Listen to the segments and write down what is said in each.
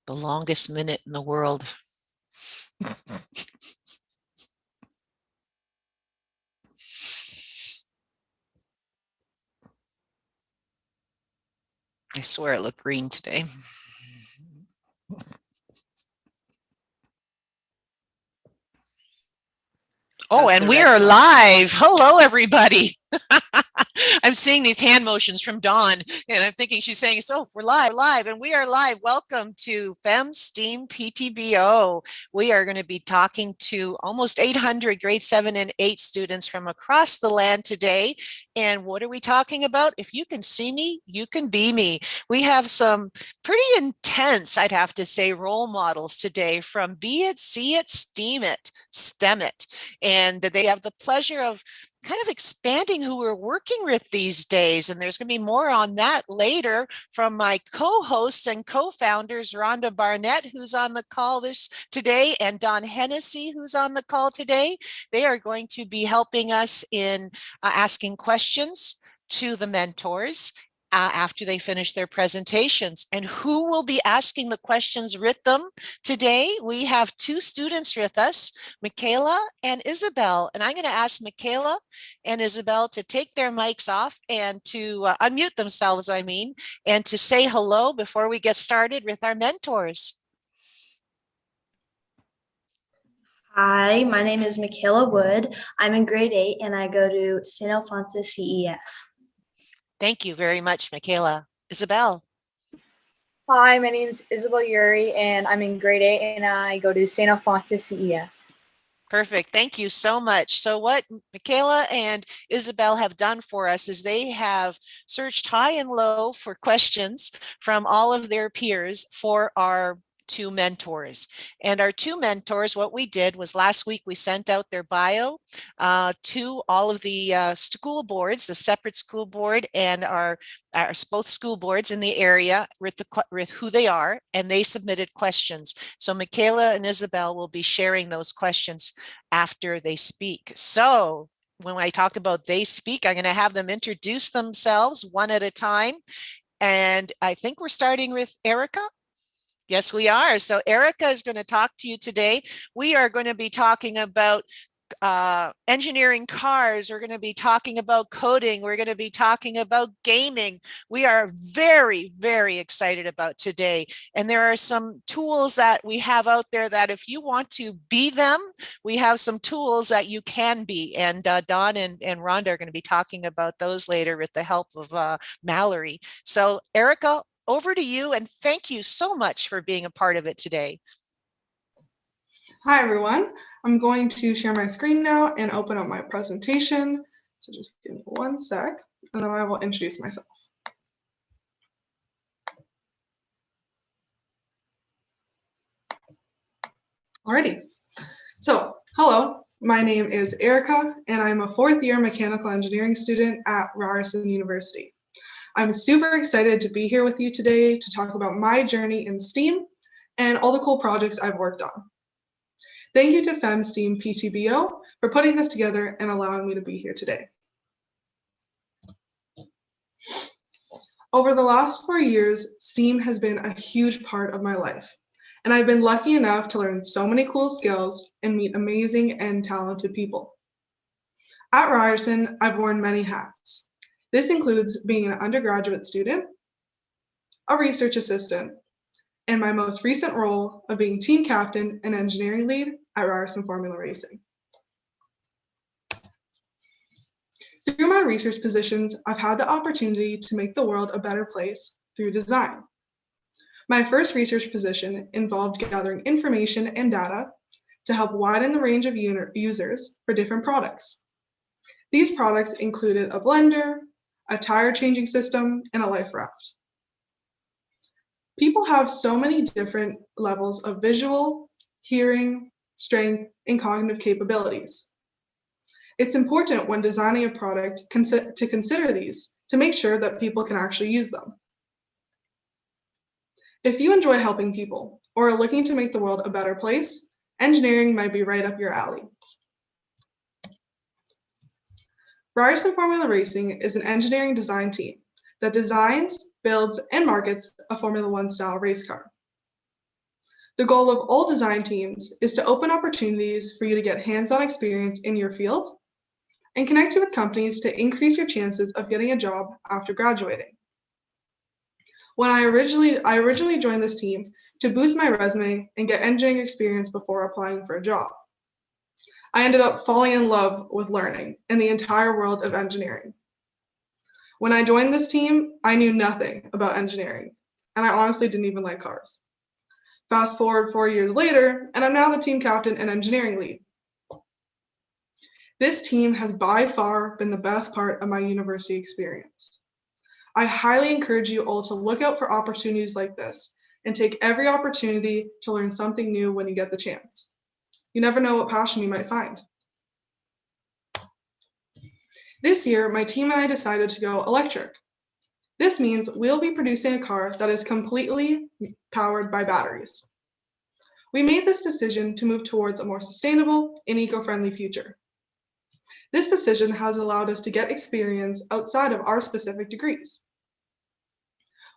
The longest minute in the world. I swear it looked green today. Oh, and we are live. Hello, everybody. I'm seeing these hand motions from Dawn, and I'm thinking she's saying, so we're live, and we are live. Welcome to FemSteamPtbo. We are going to be talking to almost 800 grade 7 and 8 students from across the land today. And what are we talking about? If you can see me, you can be me. We have some pretty intense, I'd have to say, role models today from Be It, See It, Steam It, STEM It. And they have the pleasure of kind of expanding who we're working with these days. And there's going to be more on that later from my co-hosts and co-founders, Rhonda Barnet, who's on the call today, and Don Hennessy, who's on the call today. They are going to be helping us in asking questions to the mentors after they finish their presentations. And who will be asking the questions with them today? We have two students with us, Michaela and Isabel. And I'm going to ask Michaela and Isabel to take their mics off and to unmute themselves, and to say hello before we get started with our mentors. Hi, my name is Michaela Wood. I'm in grade 8 and I go to St. Alphonsus CES. Thank you very much, Michaela. Isabel. Hi, my name is Isabel Yuri and I'm in grade 8 and I go to St. Alphonsus CES. Perfect. Thank you so much. So what Michaela and Isabel have done for us is they have searched high and low for questions from all of their peers for our two mentors. And our two mentors, what we did was last week we sent out their bio to all of the school boards, the separate school board and our both school boards in the area with who they are, and they submitted questions. So Michaela and Isabel will be sharing those questions after they speak. So when I talk about they speak, I'm going to have them introduce themselves one at a time. And I think we're starting with Erica. Yes, we are. So Erica is going to talk to you today. We are going to be talking about engineering cars. We're going to be talking about coding. We're going to be talking about gaming. We are very, very excited about today. And there are some tools that we have out there that if you want to be them, we have some tools that you can be. And Don and Rhonda are going to be talking about those later with the help of Mallory. So Erica, over to you, and thank you so much for being a part of it today. Hi, everyone. I'm going to share my screen now and open up my presentation. So just give me one sec, and then I will introduce myself. Alrighty. So, hello. My name is Erica, and I'm a fourth-year mechanical engineering student at RYERSON University. I'm super excited to be here with you today to talk about my journey in STEAM and all the cool projects I've worked on. Thank you to FemSteamPtbo for putting this together and allowing me to be here today. Over the last 4 years, STEAM has been a huge part of my life, and I've been lucky enough to learn so many cool skills and meet amazing and talented people. At RYERSON, I've worn many hats. This includes being an undergraduate student, a research assistant, and my most recent role of being team captain and engineering lead at RYERSON Formula Racing. Through my research positions, I've had the opportunity to make the world a better place through design. My first research position involved gathering information and data to help widen the range of users for different products. These products included a blender, a tire changing system, and a life raft. People have so many different levels of visual, hearing, strength, and cognitive capabilities. It's important when designing a product to consider these to make sure that people can actually use them. If you enjoy helping people or are looking to make the world a better place, engineering might be right up your alley. RYERSON Formula Racing is an engineering design team that designs, builds, and markets a Formula One style race car. The goal of all design teams is to open opportunities for you to get hands-on experience in your field and connect you with companies to increase your chances of getting a job after graduating. When I originally joined this team to boost my resume and get engineering experience before applying for a job. I ended up falling in love with learning and the entire world of engineering. When I joined this team, I knew nothing about engineering, and I honestly didn't even like cars. Fast forward 4 years later, and I'm now the team captain and engineering lead. This team has by far been the best part of my university experience. I highly encourage you all to look out for opportunities like this and take every opportunity to learn something new when you get the chance. You never know what passion you might find. This year, my team and I decided to go electric. This means we'll be producing a car that is completely powered by batteries. We made this decision to move towards a more sustainable and eco-friendly future. This decision has allowed us to get experience outside of our specific degrees.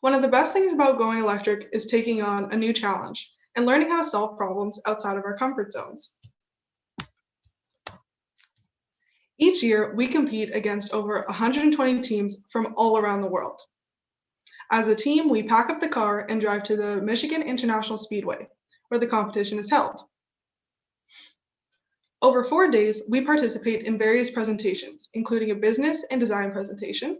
One of the best things about going electric is taking on a new challenge and learning how to solve problems outside of our comfort zones. Each year, we compete against over 120 teams from all around the world. As a team, we pack up the car and drive to the Michigan International Speedway, where the competition is held. Over 4 days, we participate in various presentations, including a business and design presentation,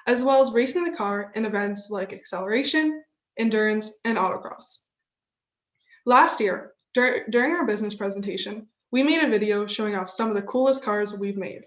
as well as racing the car in events like acceleration, endurance, and autocross. Last year, during our business presentation, we made a video showing off some of the coolest cars we've made.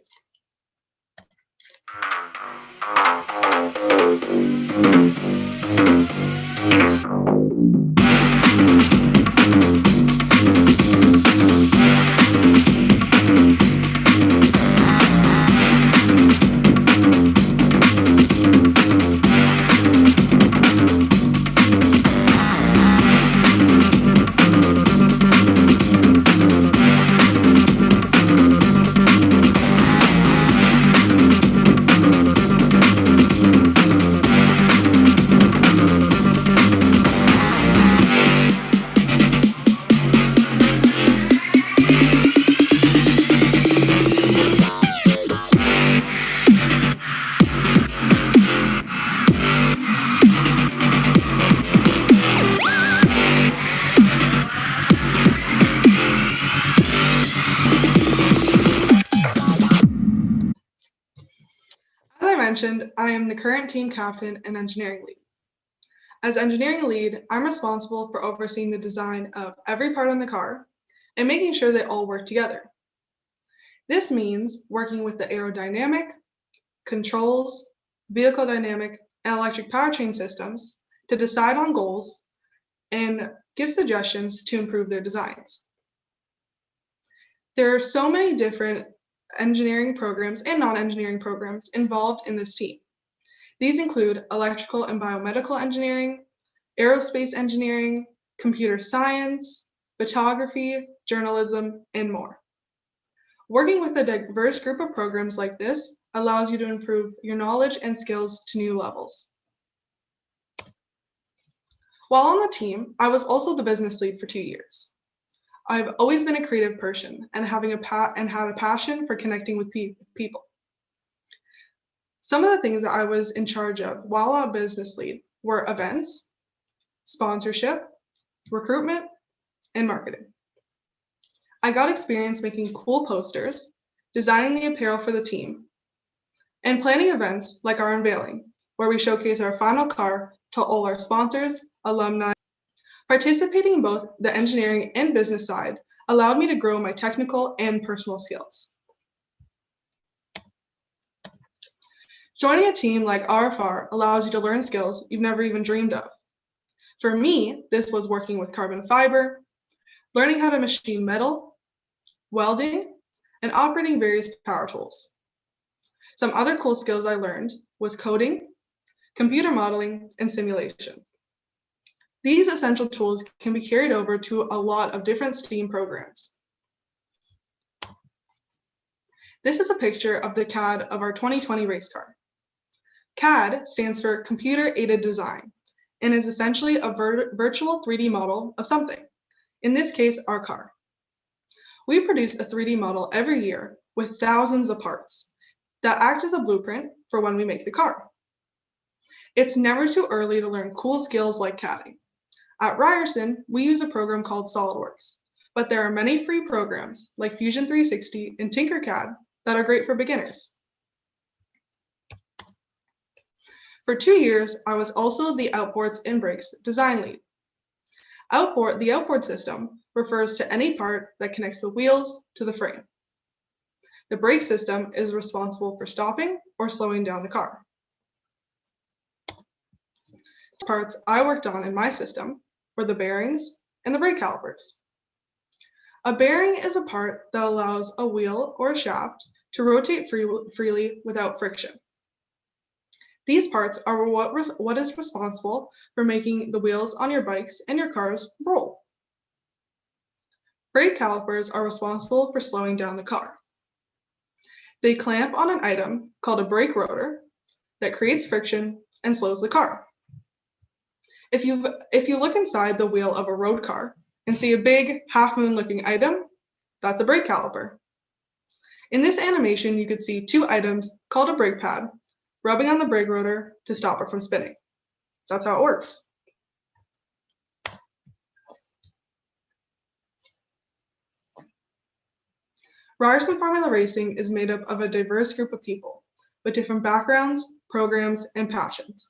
I am the current team captain and engineering lead. As engineering lead, I'm responsible for overseeing the design of every part on the car and making sure they all work together. This means working with the aerodynamic, controls, vehicle dynamic, and electric powertrain systems to decide on goals and give suggestions to improve their designs. There are so many different engineering programs and non-engineering programs involved in this team. These include electrical and biomedical engineering, aerospace engineering, computer science, photography, journalism, and more. Working with a diverse group of programs like this allows you to improve your knowledge and skills to new levels. While on the team, I was also the business lead for 2 years. I've always been a creative person and had a passion for connecting with people. Some of the things that I was in charge of while a business lead were events, sponsorship, recruitment, and marketing. I got experience making cool posters, designing the apparel for the team, and planning events like our unveiling, where we showcase our final car to all our sponsors, alumni. Participating in both the engineering and business side allowed me to grow my technical and personal skills. Joining a team like RFR allows you to learn skills you've never even dreamed of. For me, this was working with carbon fiber, learning how to machine metal, welding, and operating various power tools. Some other cool skills I learned was coding, computer modeling, and simulation. These essential tools can be carried over to a lot of different STEAM programs. This is a picture of the CAD of our 2020 race car. CAD stands for Computer Aided Design and is essentially a virtual 3D model of something. in this case, our car. We produce a 3D model every year with thousands of parts that act as a blueprint for when we make the car. It's never too early to learn cool skills like CADing. At RYERSON, we use a program called SolidWorks, but there are many free programs like Fusion 360 and Tinkercad that are great for beginners. For 2 years, I was also the outboards and brakes design lead. The outboard system refers to any part that connects the wheels to the frame. The brake system is responsible for stopping or slowing down the car. The parts I worked on in my system were the bearings and the brake calipers. A bearing is a part that allows a wheel or a shaft to rotate freely without friction. These parts are what is responsible for making the wheels on your bikes and your cars roll. Brake calipers are responsible for slowing down the car. They clamp on an item called a brake rotor that creates friction and slows the car. If you look inside the wheel of a road car and see a big half-moon looking item, that's a brake caliper. In this animation, you could see 2 items called a brake pad rubbing on the brake rotor to stop it from spinning. That's how it works. RYERSON Formula Racing is made up of a diverse group of people with different backgrounds, programs, and passions.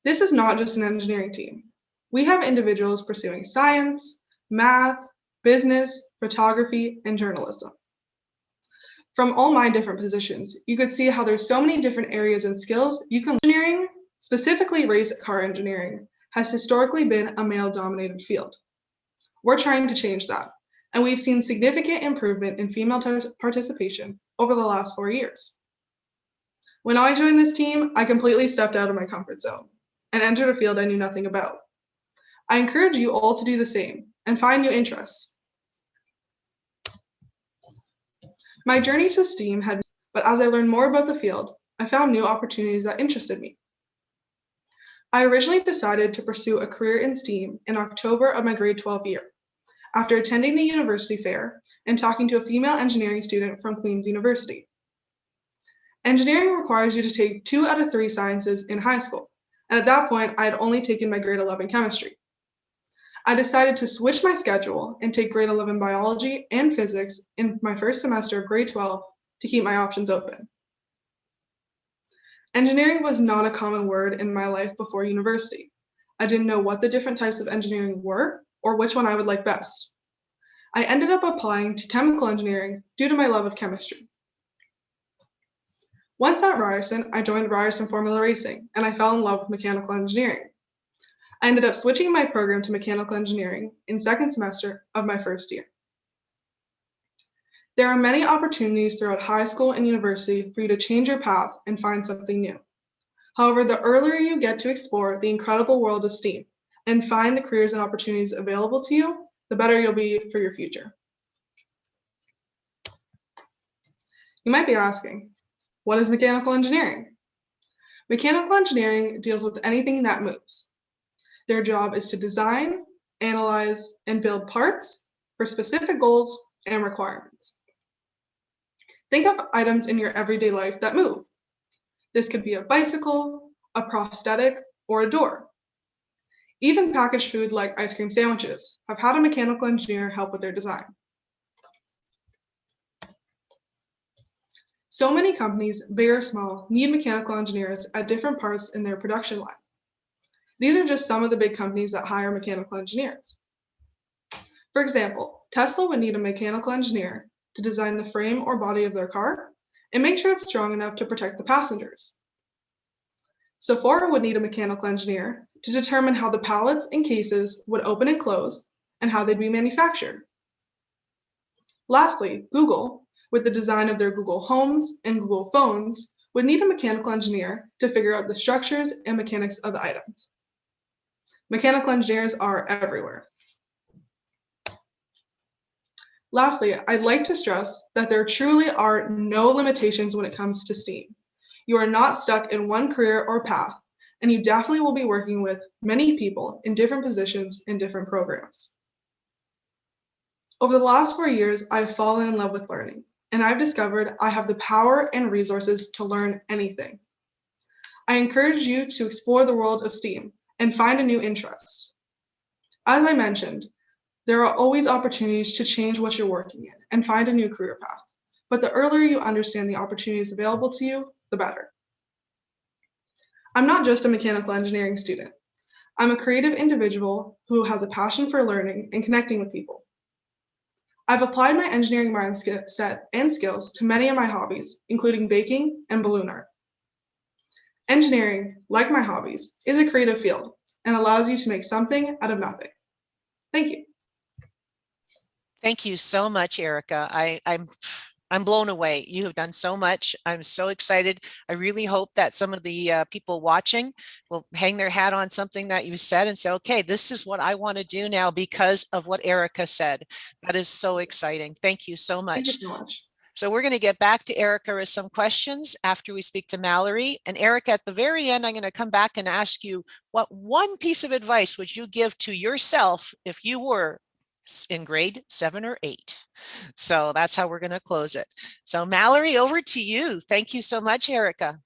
This is not just an engineering team. We have individuals pursuing science, math, business, photography, and journalism. From all my different positions, you could see how there's so many different areas and skills you can. Engineering, specifically race car engineering, has historically been a male-dominated field. We're trying to change that, and we've seen significant improvement in female participation over the last 4 years. When I joined this team, I completely stepped out of my comfort zone and entered a field I knew nothing about. I encourage you all to do the same and find new interests. My journey to STEAM but as I learned more about the field, I found new opportunities that interested me. I originally decided to pursue a career in STEAM in October of my grade 12 year, after attending the university fair and talking to a female engineering student from Queen's University. Engineering requires you to take 2 out of 3 sciences in high school, and at that point, I had only taken my grade 11 chemistry. I decided to switch my schedule and take grade 11 biology and physics in my first semester of grade 12 to keep my options open. Engineering was not a common word in my life before university. I didn't know what the different types of engineering were or which one I would like best. I ended up applying to chemical engineering due to my love of chemistry. Once at RYERSON, I joined RYERSON Formula Racing and I fell in love with mechanical engineering. I ended up switching my program to mechanical engineering in 2nd semester of my first year. There are many opportunities throughout high school and university for you to change your path and find something new. However, the earlier you get to explore the incredible world of STEAM and find the careers and opportunities available to you, the better you'll be for your future. You might be asking, what is mechanical engineering? Mechanical engineering deals with anything that moves. Their job is to design, analyze, and build parts for specific goals and requirements. Think of items in your everyday life that move. This could be a bicycle, a prosthetic, or a door. Even packaged food like ice cream sandwiches have had a mechanical engineer help with their design. So many companies, big or small, need mechanical engineers at different parts in their production line. These are just some of the big companies that hire mechanical engineers. For example, Tesla would need a mechanical engineer to design the frame or body of their car and make sure it's strong enough to protect the passengers. Sephora would need a mechanical engineer to determine how the pallets and cases would open and close and how they'd be manufactured. Lastly, Google, with the design of their Google Homes and Google Phones, would need a mechanical engineer to figure out the structures and mechanics of the items. Mechanical engineers are everywhere. Lastly, I'd like to stress that there truly are no limitations when it comes to STEAM. You are not stuck in one career or path, and you definitely will be working with many people in different positions in different programs. Over the last 4 years, I've fallen in love with learning, and I've discovered I have the power and resources to learn anything. I encourage you to explore the world of STEAM and find a new interest. As I mentioned, there are always opportunities to change what you're working in and find a new career path, but the earlier you understand the opportunities available to you, the better. I'm not just a mechanical engineering student. I'm a creative individual who has a passion for learning and connecting with people. I've applied my engineering mindset and skills to many of my hobbies, including baking and balloon art. Engineering, like my hobbies, is a creative field and allows you to make something out of nothing. Thank you. Thank you so much, Erica. I'm blown away. You have done so much. I'm so excited. I really hope that some of the people watching will hang their hat on something that you said and say, okay, this is what I want to do now because of what Erica said. That is so exciting. Thank you so much. Thank you so much. So we're going to get back to Erica with some questions after we speak to Mallory. And Erica, at the very end, I'm going to come back and ask you, what one piece of advice would you give to yourself if you were in grade 7 or 8? So that's how we're going to close it. So Mallory, over to you. Thank you so much, Erica.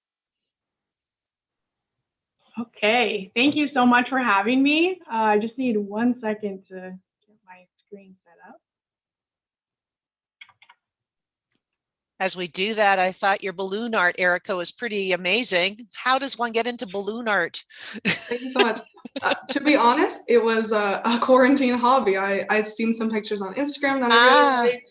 Okay, thank you so much for having me. I just need 1 second to get my screen set up. As we do that, I thought your balloon art, Erica, was pretty amazing. How does one get into balloon art? Thank you so much. To be honest, it was a quarantine hobby. I'd seen some pictures on Instagram that I really liked.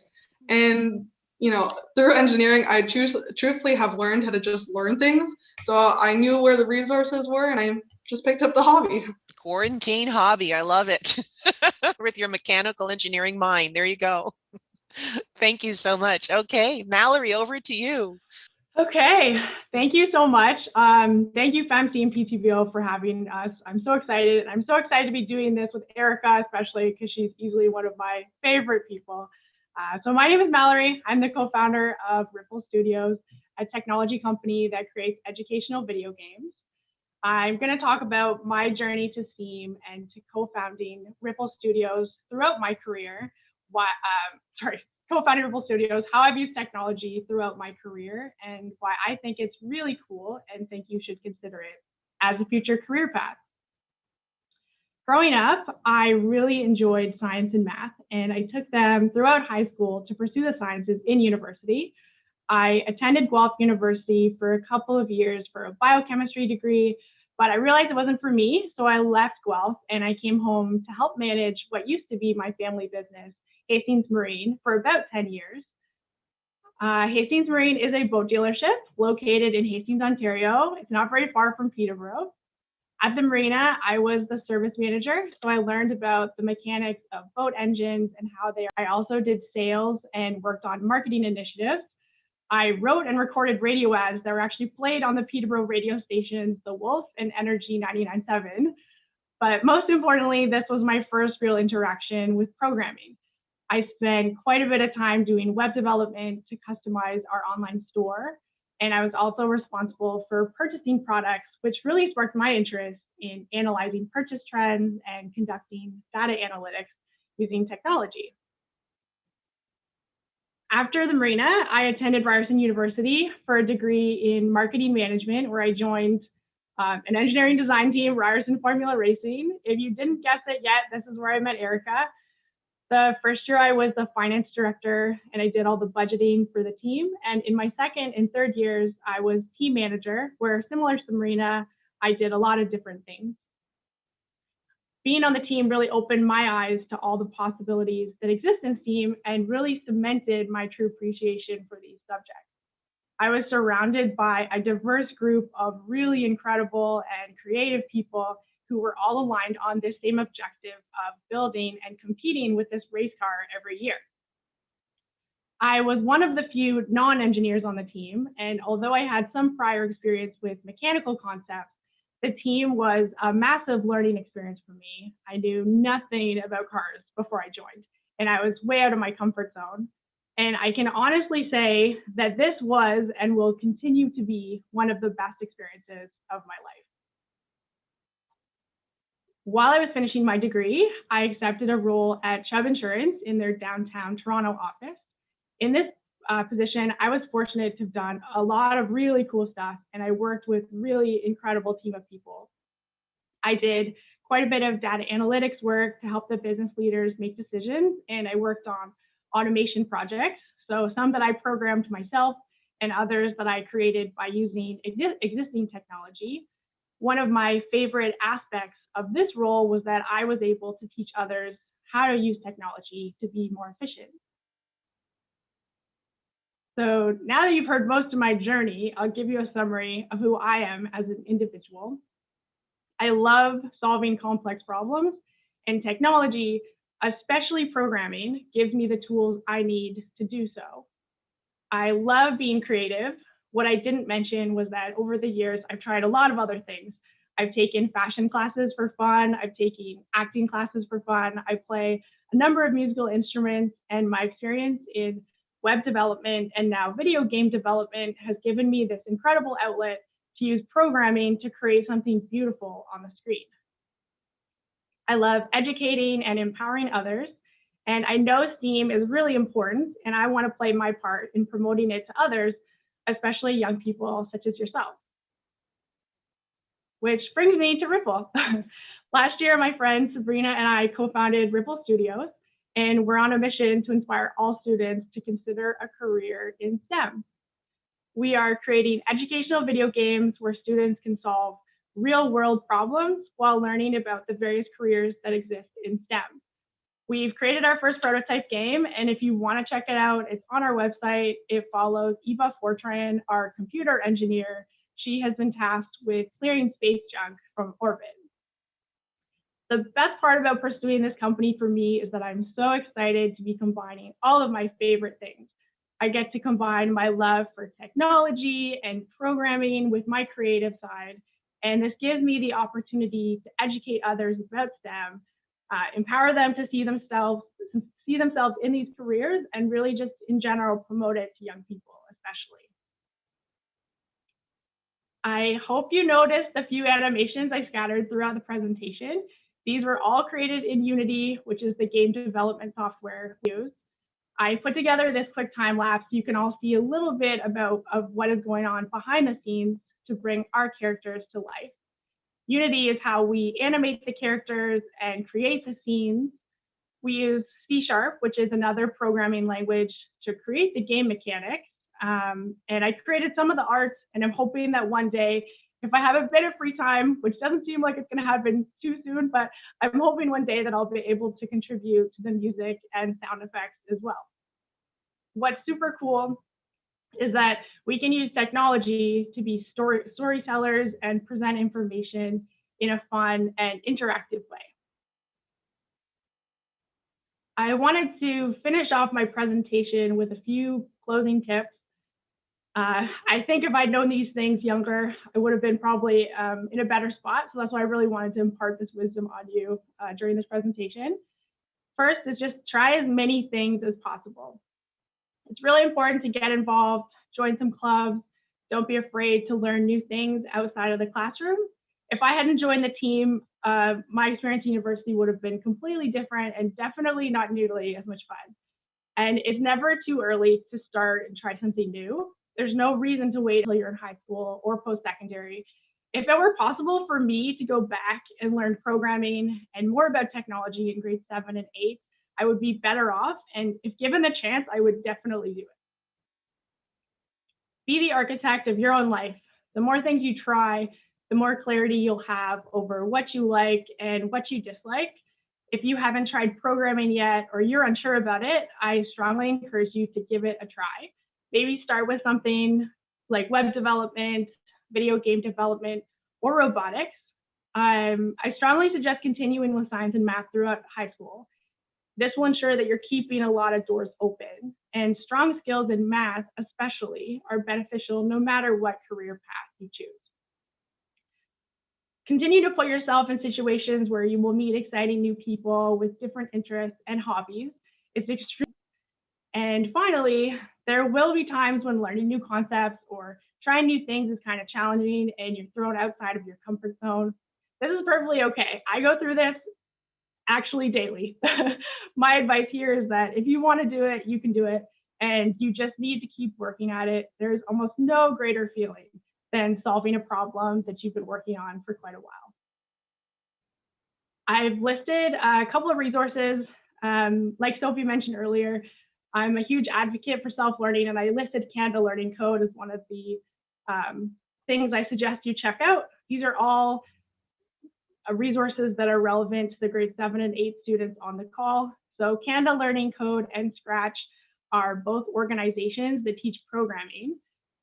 And, you know, through engineering, I truthfully have learned how to just learn things. So I knew where the resources were and I just picked up the hobby. Quarantine hobby. I love it. With your mechanical engineering mind. There you go. Thank you so much. Okay, Mallory, over to you. Okay, thank you so much. Thank you, FemSteamPtbo, for having us. I'm so excited. I'm so excited to be doing this with Erica, especially because she's easily one of my favorite people. So my name is Mallory. I'm the co-founder of Ripple Studios, a technology company that creates educational video games. I'm going to talk about my journey to STEAM and to co-founding Ripple Studios throughout my career. Co-founding Ripple Studios, how I've used technology throughout my career, and why I think it's really cool and think you should consider it as a future career path. Growing up, I really enjoyed science and math, and I took them throughout high school to pursue the sciences in university. I attended Guelph University for a couple of years for a biochemistry degree, but I realized it wasn't for me, so I left Guelph and I came home to help manage what used to be my family business, Hastings Marine, for about 10 years. Hastings Marine is a boat dealership located in Hastings, Ontario. It's not very far from Ptbo. At the marina, I was the service manager, so I learned about the mechanics of boat engines and how they are. I also did sales and worked on marketing initiatives. I wrote and recorded radio ads that were actually played on the Ptbo radio stations, The Wolf and Energy 99.7. But most importantly, this was my first real interaction with programming. I spent quite a bit of time doing web development to customize our online store. And I was also responsible for purchasing products, which really sparked my interest in analyzing purchase trends and conducting data analytics using technology. After the marina, I attended Ryerson University for a degree in marketing management, where I joined an engineering design team, Ryerson Formula Racing. If you didn't guess it yet, this is where I met Erica. The first year I was the finance director and I did all the budgeting for the team. And in my second and third years, I was team manager, where similar to Marina, I did a lot of different things. Being on the team really opened my eyes to all the possibilities that exist in STEAM and really cemented my true appreciation for these subjects. I was surrounded by a diverse group of really incredible and creative people who were all aligned on this same objective of building and competing with this race car every year. I was one of the few non-engineers on the team, and although I had some prior experience with mechanical concepts, the team was a massive learning experience for me. I knew nothing about cars before I joined, and I was way out of my comfort zone. And I can honestly say that this was and will continue to be one of the best experiences of my life. While I was finishing my degree, I accepted a role at Chubb Insurance in their downtown Toronto office. In this position, I was fortunate to have done a lot of really cool stuff, and I worked with really incredible team of people. I did quite a bit of data analytics work to help the business leaders make decisions, and I worked on automation projects, so some that I programmed myself and others that I created by using existing technology. One of my favorite aspects of this role was that I was able to teach others how to use technology to be more efficient. So now that you've heard most of my journey, I'll give you a summary of who I am as an individual. I love solving complex problems, and technology, especially programming, gives me the tools I need to do so. I love being creative. What I didn't mention was that over the years, I've tried a lot of other things. I've taken fashion classes for fun. I've taken acting classes for fun. I play a number of musical instruments, and my experience in web development and now video game development has given me this incredible outlet to use programming to create something beautiful on the screen. I love educating and empowering others, and I know STEAM is really important, and I want to play my part in promoting it to others, especially young people such as yourself. Which brings me to Ripple. Last year, my friend Sabrina and I co-founded Ripple Studios, and we're on a mission to inspire all students to consider a career in STEM. We are creating educational video games where students can solve real-world problems while learning about the various careers that exist in STEM. We've created our first prototype game, and if you want to check it out, it's on our website. It follows Eva Fortran, our computer engineer. She has been tasked with clearing space junk from orbit. The best part about pursuing this company for me is that I'm so excited to be combining all of my favorite things. I get to combine my love for technology and programming with my creative side, and this gives me the opportunity to educate others about STEM, empower them to see themselves in these careers, and really just in general promote it to young people especially. I hope you noticed a few animations I scattered throughout the presentation. These were all created in Unity, which is the game development software we use. I put together this quick time lapse so you can all see a little bit of what is going on behind the scenes to bring our characters to life. Unity is how we animate the characters and create the scenes. We use C#, which is another programming language, to create the game mechanics. And I created some of the art, and I'm hoping that one day, if I have a bit of free time, which doesn't seem like it's going to happen too soon, but I'm hoping one day that I'll be able to contribute to the music and sound effects as well. What's super cool is that we can use technology to be storytellers and present information in a fun and interactive way. I wanted to finish off my presentation with a few closing tips. I think if I'd known these things younger, I would have been probably in a better spot. So that's why I really wanted to impart this wisdom on you during this presentation. First is just try as many things as possible. It's really important to get involved, join some clubs. Don't be afraid to learn new things outside of the classroom. If I hadn't joined the team, my experience in university would have been completely different and definitely not nearly as much fun. And it's never too early to start and try something new. There's no reason to wait until you're in high school or post-secondary. If it were possible for me to go back and learn programming and more about technology in grades 7 and 8, I would be better off. And if given the chance, I would definitely do it. Be the architect of your own life. The more things you try, the more clarity you'll have over what you like and what you dislike. If you haven't tried programming yet or you're unsure about it, I strongly encourage you to give it a try. Maybe start with something like web development, video game development, or robotics. I strongly suggest continuing with science and math throughout high school. This will ensure that you're keeping a lot of doors open, and strong skills in math especially are beneficial no matter what career path you choose. Continue to put yourself in situations where you will meet exciting new people with different interests and hobbies. It's extremely. And finally, there will be times when learning new concepts or trying new things is kind of challenging and you're thrown outside of your comfort zone. This is perfectly okay. I go through this actually daily. My advice here is that if you want to do it, you can do it, and you just need to keep working at it. There's almost no greater feeling than solving a problem that you've been working on for quite a while. I've listed a couple of resources. Like Sofie mentioned earlier, I'm a huge advocate for self-learning, and I listed Canada Learning Code as one of the things I suggest you check out. These are all resources that are relevant to the grade 7 and 8 students on the call. So Canada Learning Code and Scratch are both organizations that teach programming.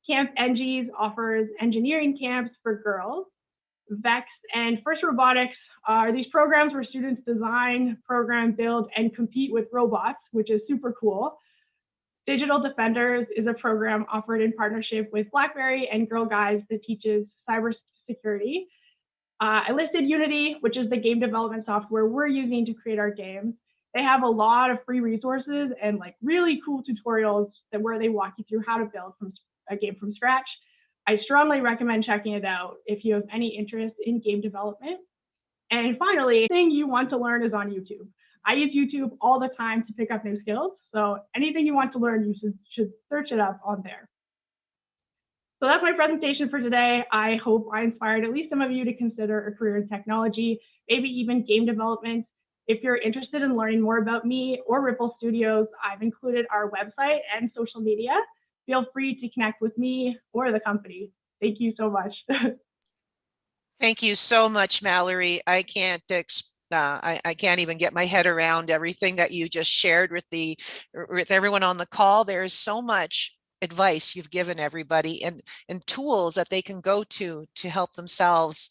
Camp NGs offers engineering camps for girls. VEX and First Robotics are these programs where students design, program, build, and compete with robots, which is super cool. Digital Defenders is a program offered in partnership with BlackBerry and Girl Guides that teaches cybersecurity. I listed Unity, which is the game development software we're using to create our games. They have a lot of free resources and like really cool tutorials where they walk you through how to build a game from scratch. I strongly recommend checking it out if you have any interest in game development. And finally, anything you want to learn is on YouTube. I use YouTube all the time to pick up new skills. So anything you want to learn, you should search it up on there. So that's my presentation for today. I hope I inspired at least some of you to consider a career in technology, maybe even game development. If you're interested in learning more about me or Ripple Studios, I've included our website and social media. Feel free to connect with me or the company. Thank you so much. Thank you so much, Mallory. I can't even get my head around everything that you just shared with everyone on the call. There is so much advice you've given everybody and tools that they can go to help themselves.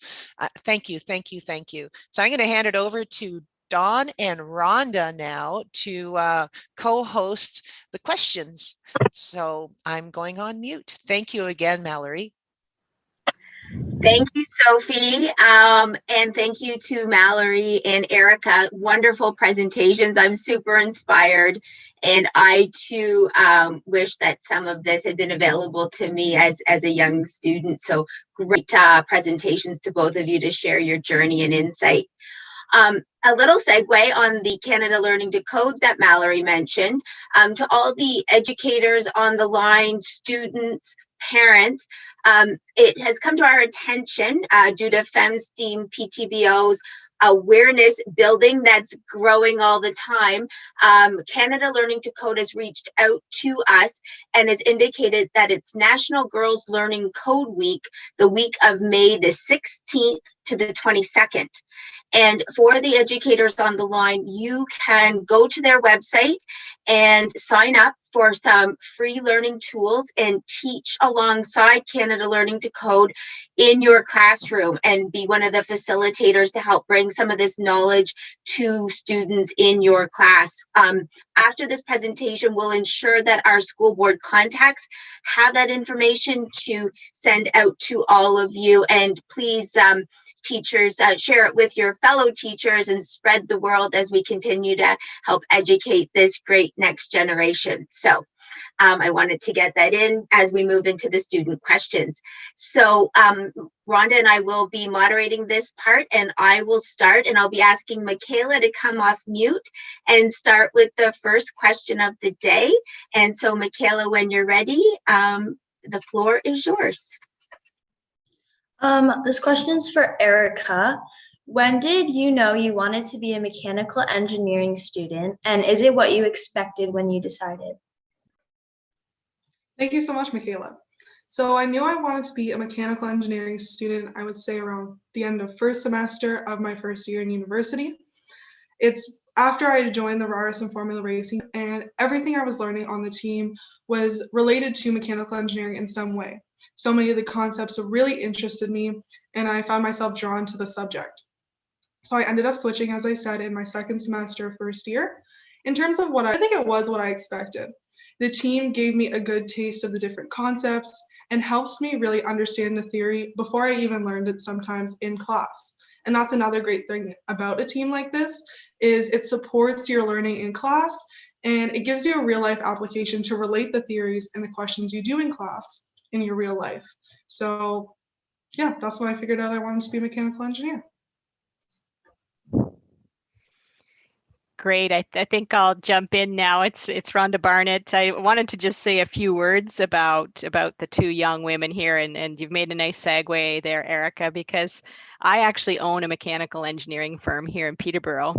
Thank you, thank you, thank you. So I'm going to hand it over to Dawn and Rhonda now to co-host the questions. So I'm going on mute. Thank you again, Mallory. Thank you, Sofie, and thank you to Mallory and Erica. Wonderful presentations. I'm super inspired, and I too wish that some of this had been available to me as a young student. So great presentations to both of you to share your journey and insight. A little segue on the Canada Learning to Code that Mallory mentioned. To all the educators on the line, students, parents, it has come to our attention due to FemSteamPtbo's awareness building that's growing all the time. Canada Learning to Code has reached out to us and has indicated that it's National Girls Learning Code Week, the week of May the 16th to the 22nd. And for the educators on the line, you can go to their website and sign up for some free learning tools and teach alongside Canada Learning to Code in your classroom and be one of the facilitators to help bring some of this knowledge to students in your class. After this presentation, we'll ensure that our school board contacts have that information to send out to all of you. And please, teachers, share it with your fellow teachers and spread the word as we continue to help educate this great next generation. So I wanted to get that in as we move into the student questions. So Rhonda and I will be moderating this part, and I will start, and I'll be asking Michaela to come off mute and start with the first question of the day. And so Michaela, when you're ready, the floor is yours. This question's for Erica. When did you know you wanted to be a mechanical engineering student, and is it what you expected when you decided? Thank you so much, Michaela. So I knew I wanted to be a mechanical engineering student, I would say around the end of first semester of my first year in university. It's after I joined the RYERSON Formula Racing, and everything I was learning on the team was related to mechanical engineering in some way. So many of the concepts really interested me, and I found myself drawn to the subject. So I ended up switching, as I said, in my second semester, first year. In terms of I think it was what I expected. The team gave me a good taste of the different concepts and helps me really understand the theory before I even learned it sometimes in class. And that's another great thing about a team like this, is it supports your learning in class, and it gives you a real life application to relate the theories and the questions you do in class in your real life. So yeah, that's when I figured out I wanted to be a mechanical engineer. Great. I think I'll jump in now. It's Rhonda Barnet. I wanted to just say a few words about the two young women here, and you've made a nice segue there, Erica, because I actually own a mechanical engineering firm here in Peterborough.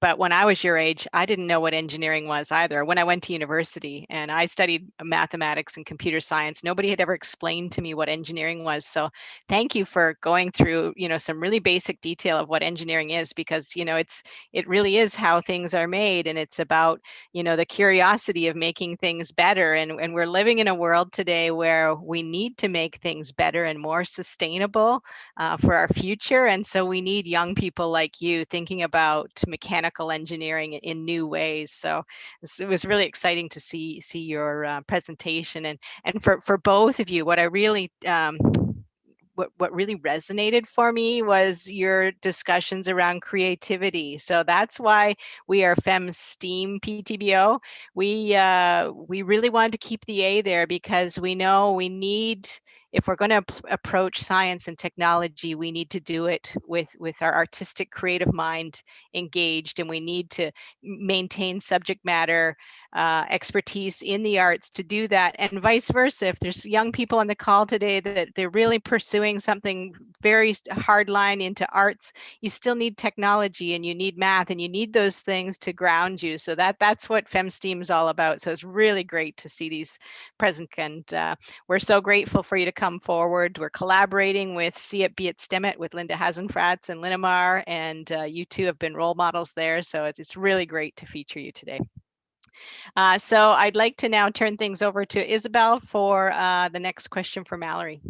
But when I was your age, I didn't know what engineering was either. When I went to university and I studied mathematics and computer science, nobody had ever explained to me what engineering was. So thank you for going through, some really basic detail of what engineering is, because, it really is how things are made. And it's about, the curiosity of making things better. And we're living in a world today where we need to make things better and more sustainable for our future. And so we need young people like you thinking about mechanical engineering in new ways. So it was really exciting to see your presentation, and for both of you, what I really what really resonated for me was your discussions around creativity. So that's why we are FemSteamPtbo. We really wanted to keep the A there, because we know we need, if we're going to approach science and technology, we need to do it with our artistic, creative mind engaged, and we need to maintain subject matter expertise in the arts to do that, and vice versa. If there's young people on the call today that they're really pursuing something very hard line into arts, you still need technology, and you need math, and you need those things to ground you. So that's what FemSTEAM is all about. So it's really great to see these present, and we're so grateful for you to come forward. We're collaborating with See It, Be It, STEM It with Linda Hasenfratz and Linamar, and you two have been role models there. So it's really great to feature you today. So I'd like to now turn things over to Isabel for the next question for Mallory.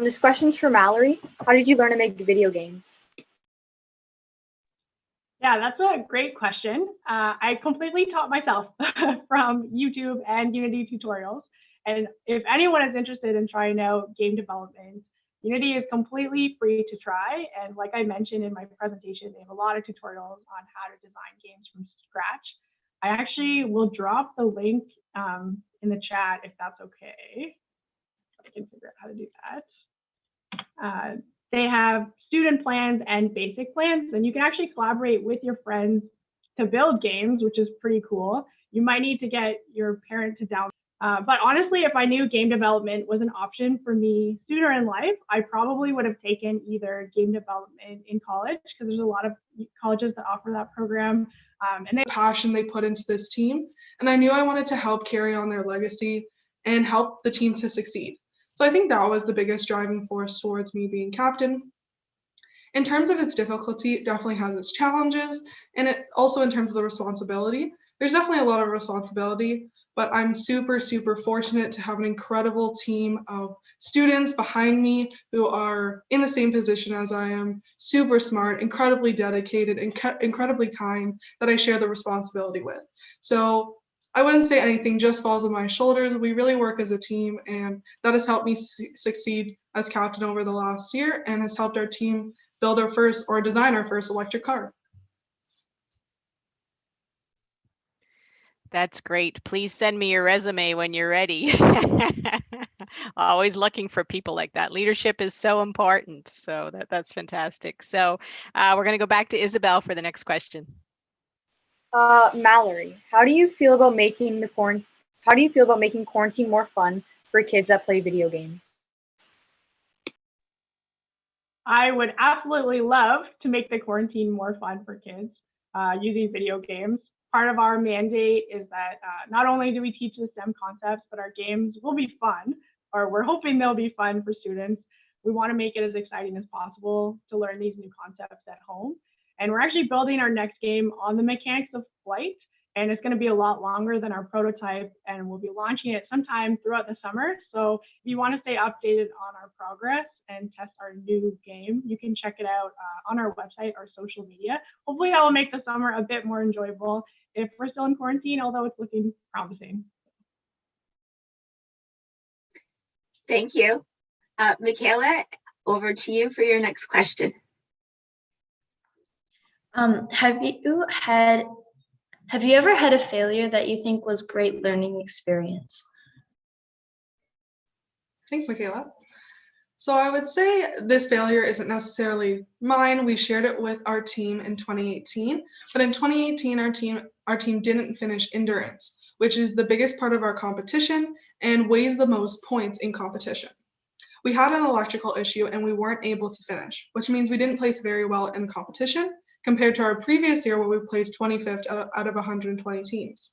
This question's for Mallory. How did you learn to make video games? Yeah, that's a great question. I completely taught myself from YouTube and Unity tutorials. And if anyone is interested in trying out game development, Unity is completely free to try. And like I mentioned in my presentation, they have a lot of tutorials on how to design games from scratch. I actually will drop the link in the chat if that's okay. I can figure out how to do that. They have student plans and basic plans, and you can actually collaborate with your friends to build games, which is pretty cool. You might need to get your parent to download. But honestly, if I knew game development was an option for me sooner in life, I probably would have taken either game development in college, because there's a lot of colleges that offer that program. And they passion they put into this team, and I knew I wanted to help carry on their legacy and help the team to succeed. So I think that was the biggest driving force towards me being captain. In terms of its difficulty, it definitely has its challenges, and it also in terms of the responsibility. There's definitely a lot of responsibility, but I'm super, super fortunate to have an incredible team of students behind me who are in the same position as I am, super smart, incredibly dedicated, and incredibly kind, that I share the responsibility with. So I wouldn't say anything just falls on my shoulders. We really work as a team, and that has helped me succeed as captain over the last year, and has helped our team build our first, or design our first, electric car. That's great. Please send me your resume when you're ready. Always looking for people like that. Leadership is so important. So that's fantastic. So we're going to go back to Isabel for the next question. Mallory, how do you feel about making quarantine more fun for kids that play video games? I would absolutely love to make the quarantine more fun for kids using video games. Part of our mandate is that not only do we teach the STEM concepts, but our games will be fun, or we're hoping they'll be fun for students. We want to make it as exciting as possible to learn these new concepts at home. And we're actually building our next game on the mechanics of flight, and it's going to be a lot longer than our prototype, and we'll be launching it sometime throughout the summer. So if you want to stay updated on our progress and test our new game, you can check it out on our website or social media. Hopefully that will make the summer a bit more enjoyable if we're still in quarantine, although it's looking promising. Thank you. Michaela, over to you for your next question. Have you ever had a failure that you think was great learning experience? Thanks, Michaela. So I would say this failure isn't necessarily mine. We shared it with our team in 2018, but in 2018, our team didn't finish endurance, which is the biggest part of our competition and weighs the most points in competition. We had an electrical issue and we weren't able to finish, which means we didn't place very well in competition compared to our previous year where we placed 25th out of 120 teams.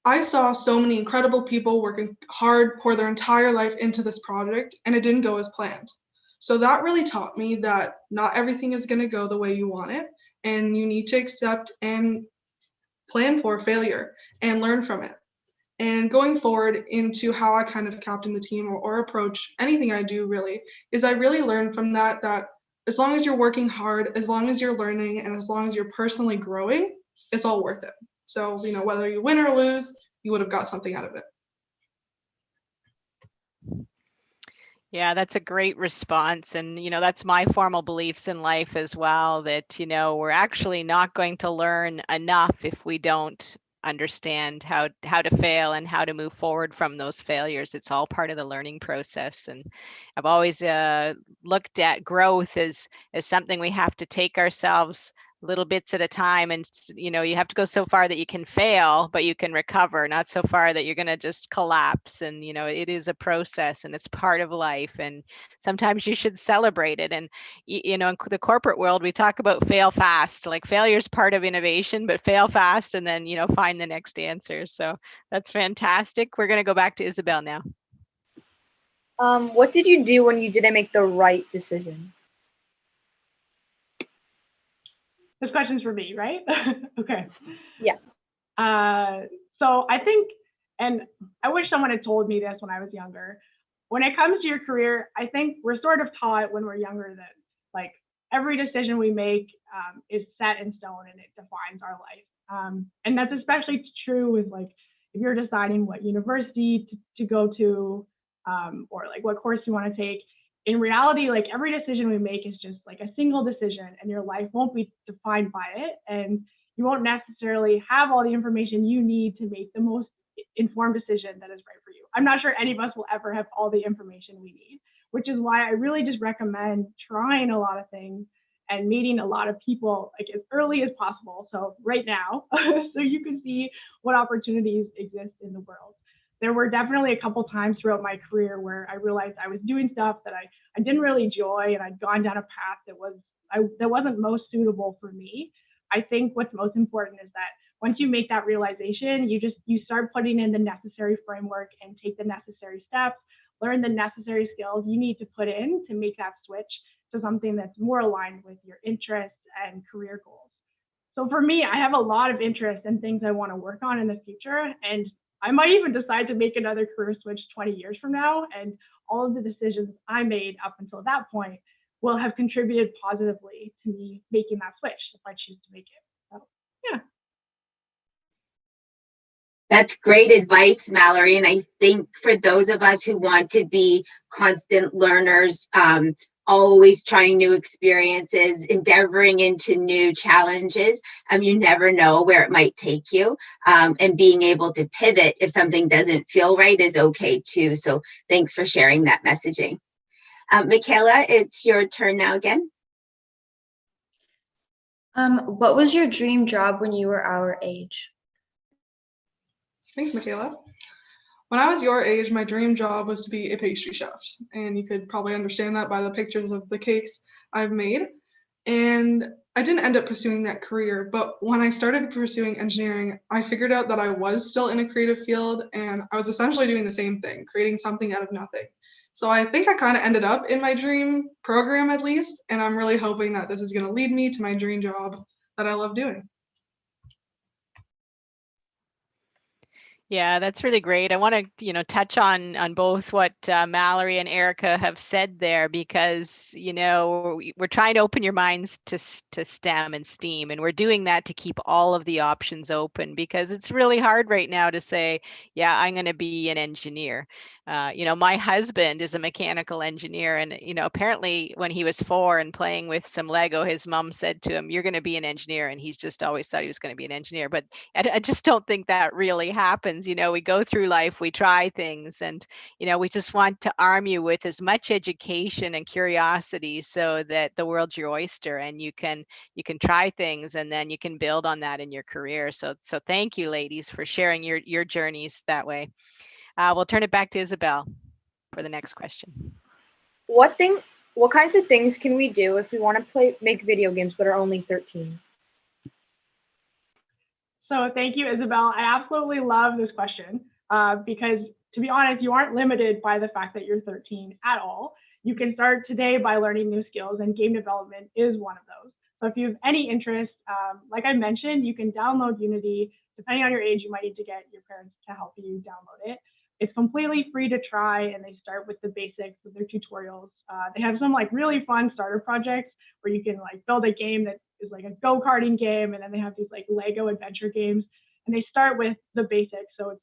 I saw so many incredible people working hard, pour their entire life into this project, and it didn't go as planned. So that really taught me that not everything is going to go the way you want it, and you need to accept and plan for failure and learn from it. And going forward into how I kind of captain the team or approach anything I do really, is I really learned from that as long as you're working hard, as long as you're learning, and as long as you're personally growing, it's all worth it. So, whether you win or lose, you would have got something out of it. Yeah, that's a great response. And, that's my formal beliefs in life as well, that, we're actually not going to learn enough if we don't understand how to fail and how to move forward from those failures. It's all part of the learning process. And I've always looked at growth as something we have to take ourselves little bits at a time, and you have to go so far that you can fail but you can recover, not so far that you're going to just collapse. And it is a process and it's part of life, and sometimes you should celebrate it. And in the corporate world we talk about fail fast, like failure is part of innovation, but fail fast and then find the next answer. So that's fantastic. We're going to go back to Isabel now. What did you do when you didn't make the right decision? This question's for me, right? Okay. Yeah. So I think, and I wish someone had told me this when I was younger, when it comes to your career, I think we're sort of taught when we're younger that like every decision we make is set in stone and it defines our life. And that's especially true with like, if you're deciding what university to go to, or like what course you want to take. In reality, like every decision we make is just like a single decision, and your life won't be defined by it. And you won't necessarily have all the information you need to make the most informed decision that is right for you. I'm not sure any of us will ever have all the information we need, which is why I really just recommend trying a lot of things and meeting a lot of people like as early as possible. So right now, so you can see what opportunities exist in the world. There were definitely a couple times throughout my career where I realized I was doing stuff that I didn't really enjoy, and I'd gone down a path that wasn't most suitable for me. I think what's most important is that once you make that realization, you start putting in the necessary framework and take the necessary steps, learn the necessary skills you need to put in to make that switch to something that's more aligned with your interests and career goals. So for me, I have a lot of interest in things I want to work on in the future, and I might even decide to make another career switch 20 years from now, and all of the decisions I made up until that point will have contributed positively to me making that switch if I choose to make it. So, yeah. That's great advice, Mallory. And I think for those of us who want to be constant learners, always trying new experiences, endeavoring into new challenges, you never know where it might take you. And being able to pivot if something doesn't feel right is okay too. So thanks for sharing that messaging. Michaela, it's your turn now again. What was your dream job when you were our age? Thanks, Michaela. When I was your age, my dream job was to be a pastry chef, and you could probably understand that by the pictures of the cakes I've made. And I didn't end up pursuing that career, but when I started pursuing engineering, I figured out that I was still in a creative field, and I was essentially doing the same thing, creating something out of nothing. So I think I kind of ended up in my dream program at least, and I'm really hoping that this is going to lead me to my dream job that I love doing. Yeah, that's really great. I want to, touch on both what Mallory and Erica have said there, because, we're trying to open your minds to STEM and STEAM, and we're doing that to keep all of the options open, because it's really hard right now to say, yeah, I'm going to be an engineer. My husband is a mechanical engineer, and, apparently when he was 4 and playing with some Lego, his mom said to him, you're going to be an engineer. And he's just always thought he was going to be an engineer. But I just don't think that really happens. happens. You know, we go through life, we try things, and, you know, we just want to arm you with as much education and curiosity so that the world's your oyster and you can try things and then you can build on that in your career. So thank you, ladies, for sharing your journeys that way. We'll turn it back to Isabel for the next question. What kinds of things can we do if we want to make video games but are only 13? So thank you, Isabel. I absolutely love this question because, to be honest, you aren't limited by the fact that you're 13 at all. You can start today by learning new skills, and game development is one of those. So if you have any interest, like I mentioned, you can download Unity. Depending on your age, you might need to get your parents to help you download it. It's completely free to try, and they start with the basics with their tutorials. They have some like really fun starter projects where you can like build a game that is like a go-karting game, and then they have these like Lego adventure games, and they start with the basics. So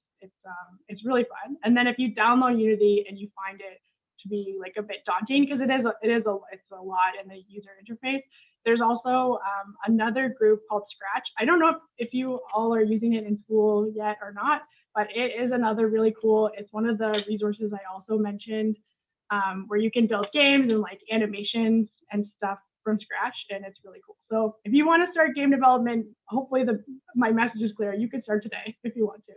it's really fun. And then if you download Unity and you find it to be like a bit daunting because it's a lot in the user interface, there's also another group called Scratch. I don't know if you all are using it in school yet or not, but it is another really cool. It's one of the resources I also mentioned where you can build games and like animations and stuff from scratch, and it's really cool. So if you want to start game development, hopefully my message is clear. You can start today if you want to.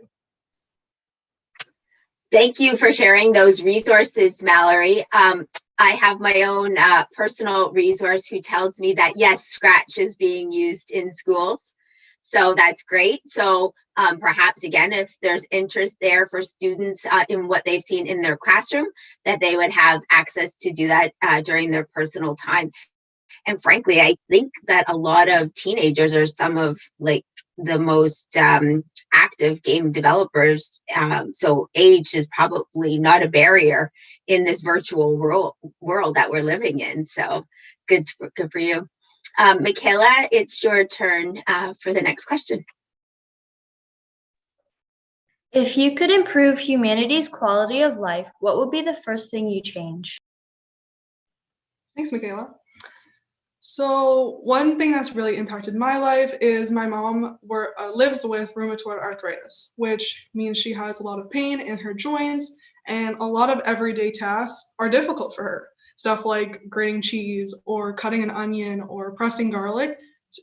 Thank you for sharing those resources, Mallory. I have my own personal resource who tells me that yes, Scratch is being used in schools. So that's great. So perhaps again, if there's interest there for students in what they've seen in their classroom, that they would have access to do that during their personal time. And frankly, I think that a lot of teenagers are some of like the most active game developers. So age is probably not a barrier in this virtual world that we're living in. So good for you. Michaela, it's your turn for the next question. If you could improve humanity's quality of life, what would be the first thing you change? Thanks, Michaela. So one thing that's really impacted my life is my mom lives with rheumatoid arthritis, which means she has a lot of pain in her joints, and a lot of everyday tasks are difficult for her. Stuff like grating cheese or cutting an onion or pressing garlic,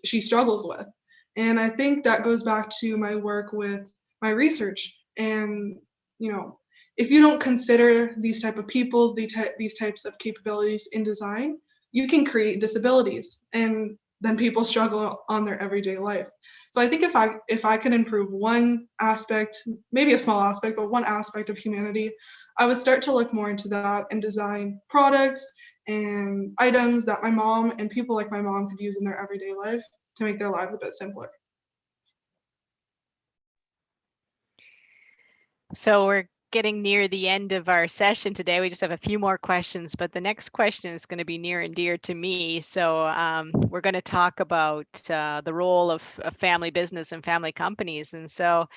she struggles with. And I think that goes back to my work with my research. And, you know, if you don't consider these type of peoples, these types of capabilities in design, you can create disabilities, and then people struggle on their everyday life. So I think if I could improve one aspect, maybe a small aspect, but one aspect of humanity, I would start to look more into that and design products and items that my mom and people like my mom could use in their everyday life to make their lives a bit simpler. So we're getting near the end of our session today. We just have a few more questions, but the next question is going to be near and dear to me. So we're going to talk about the role of family business and family companies. And so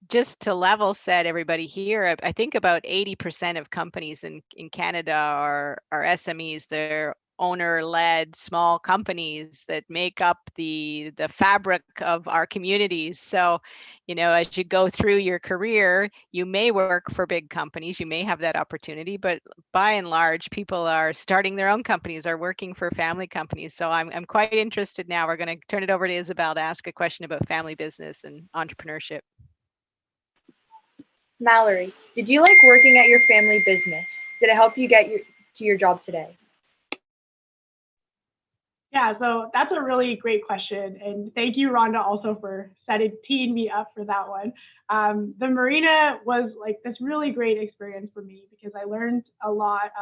just to level set everybody here, I think about 80% of companies in Canada are SMEs. They're owner-led small companies that make up the fabric of our communities. So, you know, as you go through your career, you may work for big companies, you may have that opportunity, but by and large, people are starting their own companies, are working for family companies. So I'm quite interested now. We're going to turn it over to Isabel to ask a question about family business and entrepreneurship. Mallory, did you like working at your family business? Did it help you get to your job today? Yeah, so that's a really great question. And thank you, Rhonda, also for teeing me up for that one. The marina was like this really great experience for me because I learned a lot.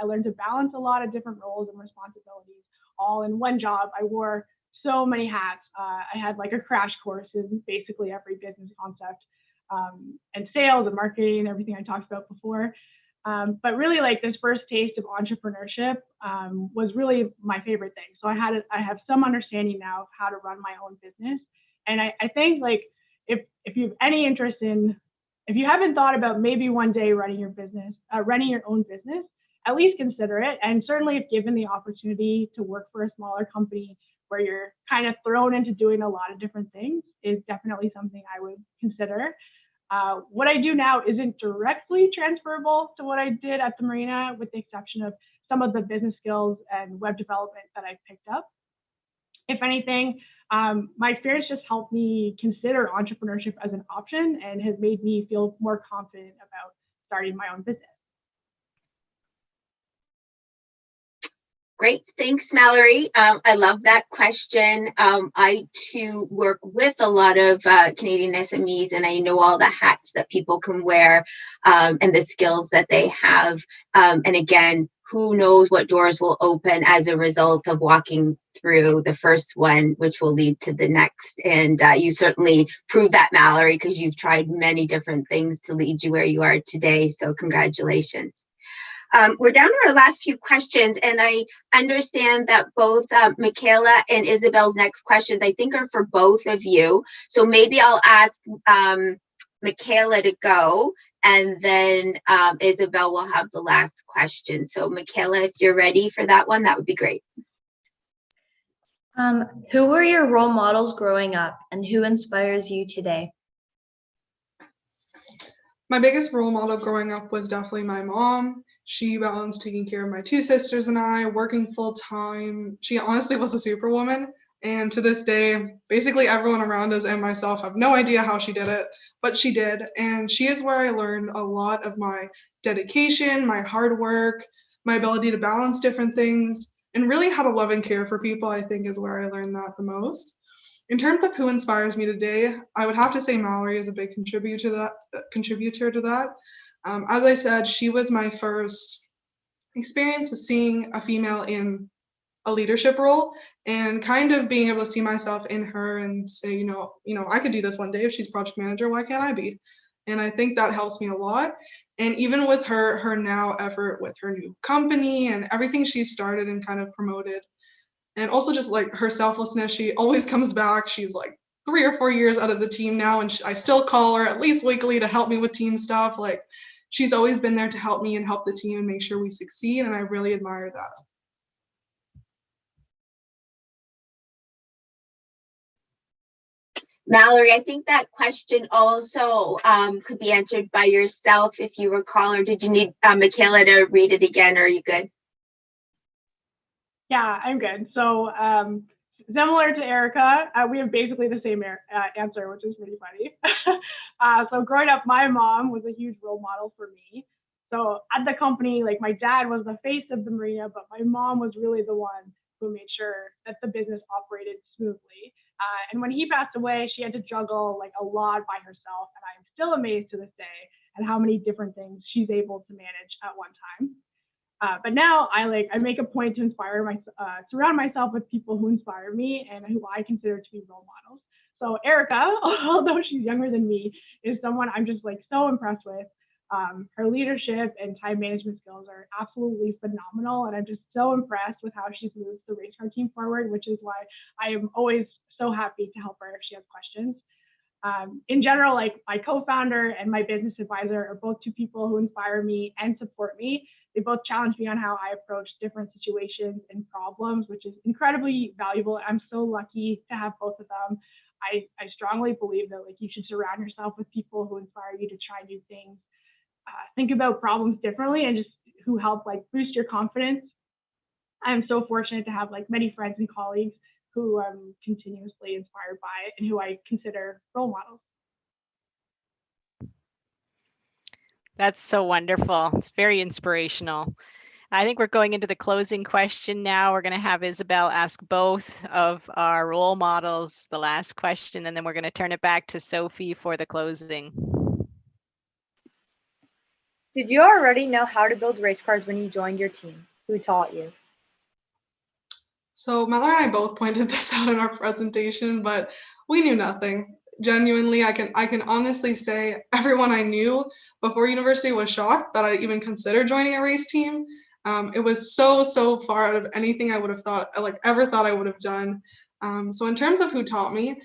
I learned to balance a lot of different roles and responsibilities all in one job. I wore so many hats. I had like a crash course in basically every business concept and sales and marketing and everything I talked about before. But really, like this first taste of entrepreneurship was really my favorite thing. So I have some understanding now of how to run my own business. And I think like if you have any interest if you haven't thought about maybe one day running your own business, at least consider it. And certainly if given the opportunity to work for a smaller company where you're kind of thrown into doing a lot of different things, is definitely something I would consider. What I do now isn't directly transferable to what I did at the marina, with the exception of some of the business skills and web development that I picked up. If anything, my experience just helped me consider entrepreneurship as an option and has made me feel more confident about starting my own business. Great, thanks, Mallory. I love that question. I too work with a lot of Canadian SMEs, and I know all the hats that people can wear and the skills that they have. And again, who knows what doors will open as a result of walking through the first one, which will lead to the next. And you certainly prove that, Mallory, because you've tried many different things to lead you where you are today. So congratulations. We're down to our last few questions, and I understand that both Michaela and Isabel's next questions, I think, are for both of you. So maybe I'll ask Michaela to go, and then Isabel will have the last question. So Michaela, if you're ready for that one, that would be great. Who were your role models growing up, and who inspires you today? My biggest role model growing up was definitely my mom. She balanced taking care of my two sisters and I, working full time. She honestly was a superwoman. And to this day, basically everyone around us and myself have no idea how she did it, but she did. And she is where I learned a lot of my dedication, my hard work, my ability to balance different things, and really how to love and care for people, I think, is where I learned that the most. In terms of who inspires me today, I would have to say Mallory is a big contributor to that. As I said, she was my first experience with seeing a female in a leadership role and kind of being able to see myself in her and say, you know, I could do this one day. If she's project manager, why can't I be? And I think that helps me a lot. And even with her now effort with her new company and everything she's started and kind of promoted, and also just like her selflessness, she always comes back. She's like 3 or 4 years out of the team now, and I still call her at least weekly to help me with team stuff. Like, she's always been there to help me and help the team and make sure we succeed, and I really admire that. Mallory, I think that question also could be answered by yourself if you recall, or did you need Michaela to read it again, or are you good? Yeah, I'm good. So similar to Erica, we have basically the same answer, which is pretty funny. So growing up, my mom was a huge role model for me. So at the company, like, my dad was the face of the marina, but my mom was really the one who made sure that the business operated smoothly. And when he passed away, she had to juggle like a lot by herself. And I'm still amazed to this day at how many different things she's able to manage at one time. But now I make a point to surround myself with people who inspire me and who I consider to be role models. So Erica, although she's younger than me, is someone I'm just like so impressed with. Her leadership and time management skills are absolutely phenomenal, and I'm just so impressed with how she's moved the race car team forward, which is why I am always so happy to help her if she has questions. In general, like, my co-founder and my business advisor are both two people who inspire me and support me. They both challenge me on how I approach different situations and problems, which is incredibly valuable. I'm so lucky to have both of them. I strongly believe that, like, you should surround yourself with people who inspire you to try new things, think about problems differently, and just who help like boost your confidence. I'm so fortunate to have like many friends and colleagues who I'm continuously inspired by and who I consider role models. That's so wonderful. It's very inspirational. I think we're going into the closing question now. We're going to have Isabel ask both of our role models the last question, and then we're going to turn it back to Sofie for the closing. Did you already know how to build race cars when you joined your team? Who taught you? So Mallory and I both pointed this out in our presentation, but we knew nothing. Genuinely, I can honestly say everyone I knew before university was shocked that I even considered joining a race team. It was so far out of anything I would have thought, ever thought I would have done. So in terms of who taught me,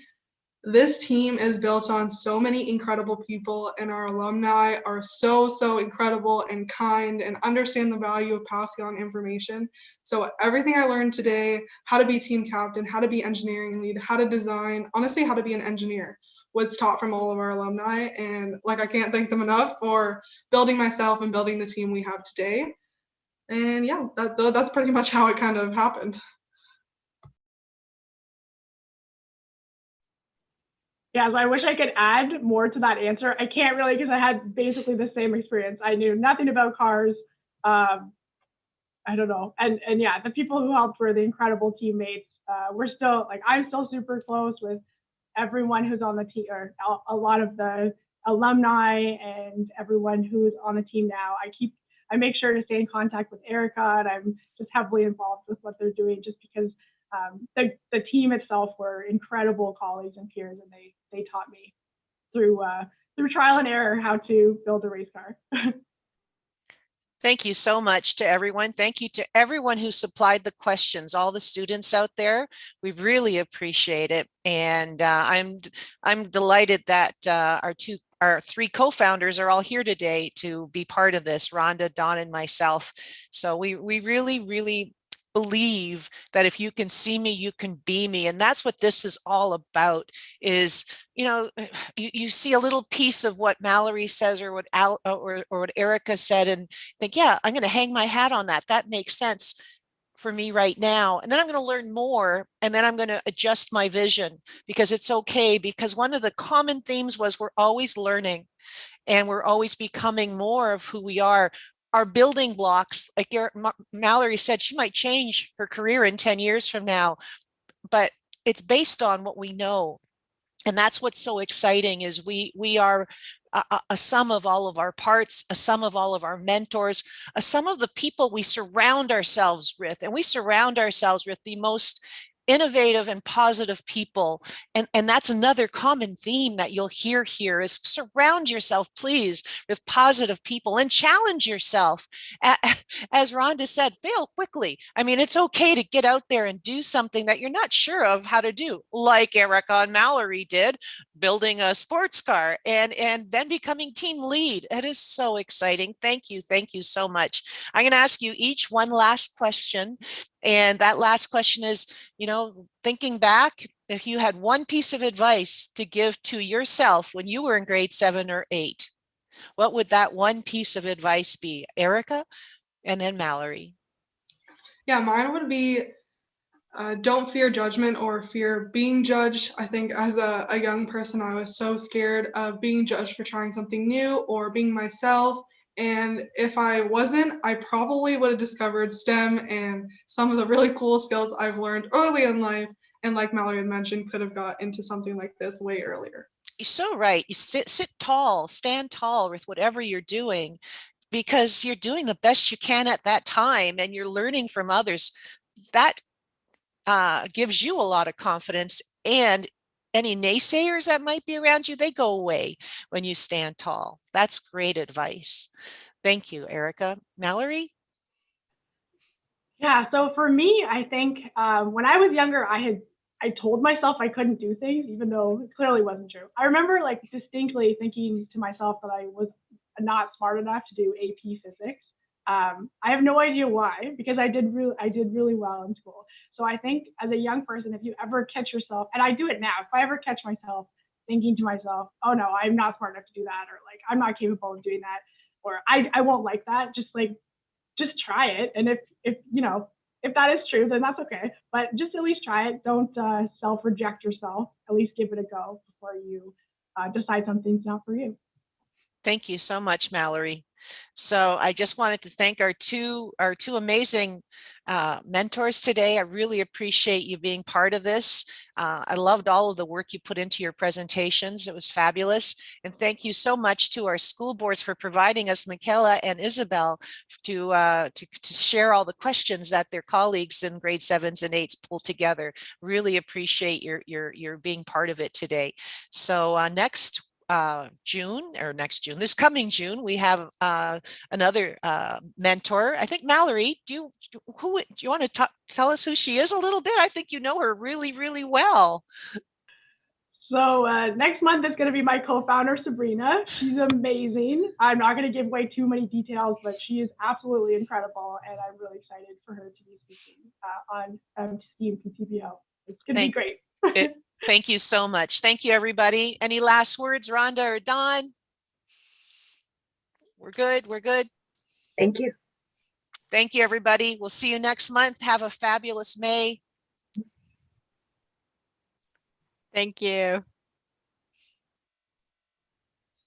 This team is built on so many incredible people, and our alumni are so incredible and kind and understand the value of passing on information. So everything I learned today, how to be team captain, how to be engineering lead, how to design, honestly, how to be an engineer, was taught from all of our alumni. And like, I can't thank them enough for building myself and building the team we have today. And yeah, that's pretty much how it kind of happened. Yeah, so I wish I could add more to that answer. I can't really, because I had basically the same experience. I knew nothing about cars. I don't know. And yeah, the people who helped were the incredible teammates. We're still, like, I'm still super close with everyone who's on the team, or a lot of the alumni and everyone who's on the team now. I make sure to stay in contact with Erica, and I'm just heavily involved with what they're doing, just because the team itself were incredible colleagues and peers, and they taught me through trial and error how to build a race car. Thank you so much to everyone. Thank you to everyone who supplied the questions, all the students out there. We really appreciate it. And I'm delighted that our three co-founders are all here today to be part of this, Rhonda, Dawn, and myself. So we really believe that if you can see me, you can be me. And that's what this is all about, is, you know, you see a little piece of what Mallory says, or what or what Erica said, and think, yeah, I'm going to hang my hat on that. That makes sense for me right now. And then I'm going to learn more, and then I'm going to adjust my vision, because it's okay. Because one of the common themes was we're always learning, and we're always becoming more of who we are. Our building blocks, like Mallory said, she might change her career in 10 years from now, but it's based on what we know. And that's what's so exciting, is we are a sum of all of our parts, a sum of all of our mentors, a sum of the people we surround ourselves with. And we surround ourselves with the most innovative and positive people. And that's another common theme that you'll hear here, is surround yourself, please, with positive people, and challenge yourself. As Rhonda said, fail quickly. I mean, it's okay to get out there and do something that you're not sure of how to do, like Erica and Mallory did, building a sports car and then becoming team lead. It is so exciting. Thank you so much. I'm going to ask you each one last question. And that last question is, you know, thinking back, if you had one piece of advice to give to yourself when you were in grade 7 or 8, what would that one piece of advice be? Erica, and then Mallory. Yeah, mine would be don't fear judgment or fear being judged. I think as a young person, I was so scared of being judged for trying something new or being myself. And if I wasn't, I probably would have discovered STEM and some of the really cool skills I've learned early in life. And like Mallory had mentioned, could have got into something like this way earlier. You're so right. You sit tall, stand tall with whatever you're doing, because you're doing the best you can at that time, and you're learning from others. That gives you a lot of confidence, and any naysayers that might be around you, they go away when you stand tall. That's great advice. Thank you, Erica. Mallory? Yeah, so for me, I think when I was younger, I told myself I couldn't do things, even though it clearly wasn't true. I remember, like, distinctly thinking to myself that I was not smart enough to do AP physics. I have no idea why, because I did really well in school. So I think as a young person, if you ever catch yourself, and I do it now, if I ever catch myself thinking to myself, oh no, I'm not smart enough to do that, or like, I'm not capable of doing that, or I won't like that, just try it. And if you know, if that is true, then that's okay. But just at least try it. Don't self-reject yourself. At least give it a go before you decide something's not for you. Thank you so much, Mallory. So I just wanted to thank our two amazing mentors today. I really appreciate you being part of this. I loved all of the work you put into your presentations. It was fabulous. And thank you so much to our school boards for providing us, Michaela and Isabel, to share all the questions that their colleagues in grade 7s and 8s pulled together. Really appreciate your being part of it today. So next this coming June, we have another mentor. I think Mallory, do you want to tell us who she is a little bit? I think you know her really, really well. So next month is going to be my co-founder, Sabrina. She's amazing. I'm not going to give away too many details, but she is absolutely incredible. And I'm really excited for her to be speaking on FemSteamPtbo. It's going to be great. Thank you so much. Thank you, everybody. Any last words, Rhonda or Dawn? We're good. We're good. Thank you. Thank you, everybody. We'll see you next month. Have a fabulous May. Thank you.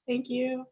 Thank you.